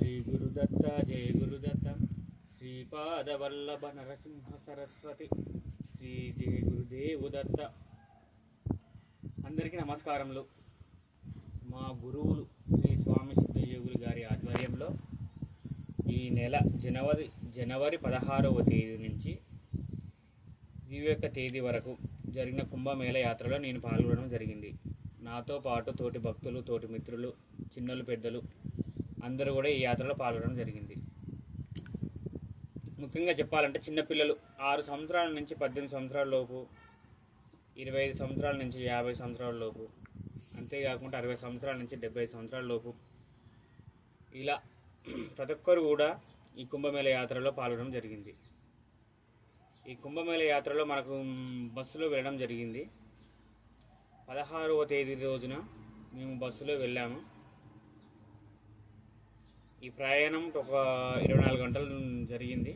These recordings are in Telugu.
శ్రీ గురుదత్త జయ గురుదత్త శ్రీపాదవల్లభ నరసింహ సరస్వతి శ్రీ జయ గురుదేవుదత్త. అందరికీ నమస్కారములు. మా గురువులు శ్రీ స్వామి సిద్ధయోగులు గారి ఆధ్వర్యంలో ఈ నెల జనవరి 16వ తేదీ నుంచి 21వ తేదీ వరకు జరిగిన కుంభమేళ యాత్రలో నేను పాల్గొనడం జరిగింది. నాతో పాటు తోటి భక్తులు, తోటి మిత్రులు, చిన్నలు, పెద్దలు అందరూ కూడా ఈ యాత్రలో పాల్గొనడం జరిగింది. ముఖ్యంగా చెప్పాలంటే చిన్నపిల్లలు 6 సంవత్సరాల నుంచి 18 సంవత్సరాల లోపు, 25 సంవత్సరాల నుంచి 50 సంవత్సరాల లోపు, అంతేకాకుండా 60 సంవత్సరాల నుంచి 75 సంవత్సరాల లోపు, ఇలా ప్రతి ఒక్కరు కూడా ఈ కుంభమేళ యాత్రలో పాల్గొనడం జరిగింది. ఈ కుంభమేళ యాత్రలో మనకు బస్సులో వెళ్ళడం జరిగింది. 16వ తేదీ రోజున మేము బస్సులో వెళ్ళాము. ఈ ప్రయాణం ఒక 24 గంటలు జరిగింది.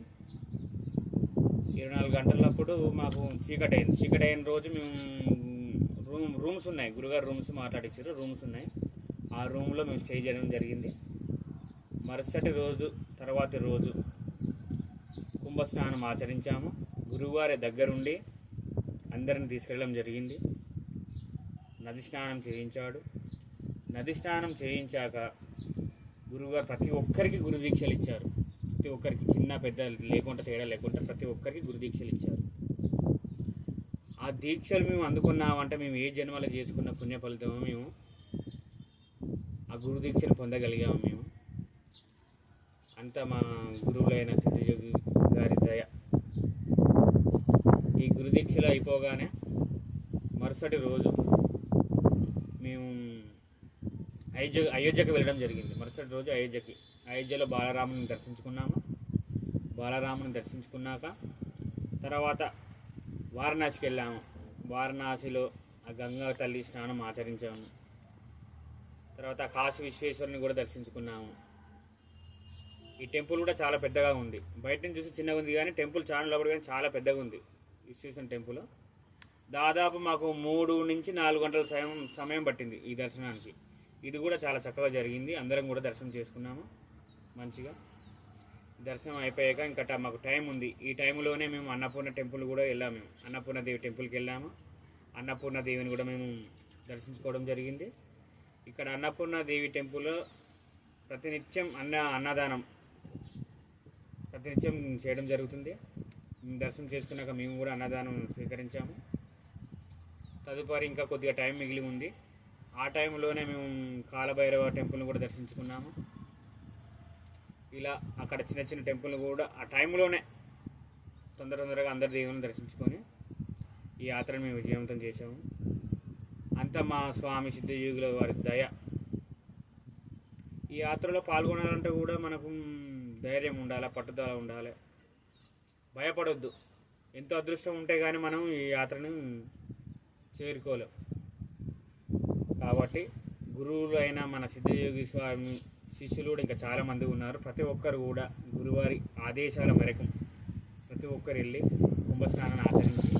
24 గంటలప్పుడు మాకు చీకటి అయిన రోజు మేము రూమ్స్ ఉన్నాయి, గురుగారు రూమ్స్ మాట్లాడించారు, రూమ్స్ ఉన్నాయి. ఆ రూమ్లో మేము స్టే చేయడం జరిగింది. మరుసటి రోజు తర్వాతి రోజు కుంభస్నానం ఆచరించాము. గురువారి దగ్గరుండి అందరిని తీసుకెళ్ళడం జరిగింది. నది స్నానం చేయించాడు. నది స్నానం చేయించాక గురువుగారు ప్రతి ఒక్కరికి గురు దీక్షలు ఇచ్చారు. ప్రతి ఒక్కరికి, చిన్న పెద్ద లేకుండా, తేడా లేకుండా ప్రతి ఒక్కరికి గురు దీక్షలు ఇచ్చారు. ఆ దీక్షలు మేము అందుకున్నామంటే మేము ఏ జన్మలో చేసుకున్న పుణ్య ఫలితమో మేము ఆ గురు దీక్షలు పొందగలిగాము. మేము అంతా మా గురువులైన సిద్ధయోగి గారి దయ. ఈ గురు దీక్షలు అయిపోగానే మరుసటి రోజు మేము అయోధ్యకు వెళ్ళడం జరిగింది. మరుసటి రోజు అయోధ్యలో బాలరాముని దర్శించుకున్నాము. బాలరాముని దర్శించుకున్నాక తర్వాత వారణాసికి వెళ్ళాము. వారణాసిలో ఆ గంగా తల్లి స్నానం ఆచరించాము. తర్వాత కాశీ విశ్వేశ్వరుని కూడా దర్శించుకున్నాము. ఈ టెంపుల్ కూడా చాలా పెద్దగా ఉంది. బయట నుంచి చూసి చిన్నగా ఉంది కానీ టెంపుల్ చాలా లోపల కానీ చాలా పెద్దగా ఉంది. విశ్వేశ్వరుని టెంపుల్ దాదాపు మాకు 3 నుంచి 4 గంటల సమయం పట్టింది ఈ దర్శనానికి. ఇది కూడా చాలా చక్కగా జరిగింది. అందరం కూడా దర్శనం చేసుకున్నాము మంచిగా. దర్శనం అయిపోయాక ఇంకా మాకు టైం ఉంది. ఈ టైంలోనే మేము అన్నపూర్ణ టెంపుల్ కూడా వెళ్ళాము. మేము అన్నపూర్ణదేవి టెంపుల్కి వెళ్ళాము. అన్నపూర్ణదేవిని కూడా మేము దర్శించుకోవడం జరిగింది. ఇక్కడ అన్నపూర్ణదేవి టెంపుల్లో ప్రతినిత్యం అన్నదానం ప్రతినిత్యం చేయడం జరుగుతుంది. దర్శనం చేసుకున్నాక మేము కూడా అన్నదానం స్వీకరించాము. తదుపరి ఇంకా కొద్దిగా టైం మిగిలి ఉంది. ఆ టైంలోనే మేము కాలభైరవ టెంపుల్ని కూడా దర్శించుకున్నాము. ఇలా అక్కడ చిన్న చిన్న టెంపుల్ని కూడా ఆ టైంలోనే తొందరగా అందరి దేవుని దర్శించుకొని ఈ యాత్రను మేము విజయవంతం చేసాము. అంతా మా స్వామి సిద్ధయోగుల వారి దయ. ఈ యాత్రలో పాల్గొనాలంటే కూడా మనకు ధైర్యం ఉండాలి, పట్టుదల ఉండాలి, భయపడొద్దు. ఎంతో అదృష్టం ఉంటే కానీ మనం ఈ యాత్రను చేరుకోలేం. కాబట్టి గురువులు అయిన మన సిద్ధయోగి స్వామి శిష్యులు కూడా ఇంకా చాలామంది ఉన్నారు. ప్రతి ఒక్కరు కూడా గురువారి ఆదేశాల మేరకు ప్రతి ఒక్కరు వెళ్ళి కుంభస్నానాన్ని ఆచరించి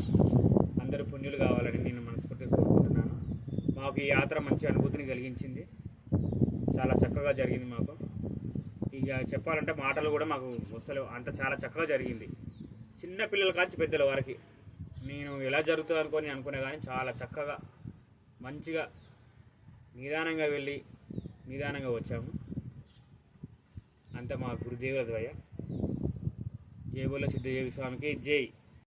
అందరూ పుణ్యులు కావాలని నేను మనస్ఫూర్తిగా కోరుకుంటున్నాను. మాకు ఈ యాత్ర మంచి అనుభూతిని కలిగించింది. చాలా చక్కగా జరిగింది. మాకు ఇక చెప్పాలంటే మాటలు కూడా మాకు వస్తలేవు, అంత చాలా చక్కగా జరిగింది. చిన్న పిల్లల కాంచి పెద్దల వారికి నేను ఎలా జరుగుతుంది అనుకునే కానీ చాలా చక్కగా మంచిగా నిదానంగా వెళ్ళి నిదానంగా వచ్చాము. అంత మా గురుదేవుల దయ. జై బోలో సిద్ధయోగి స్వామికి జై.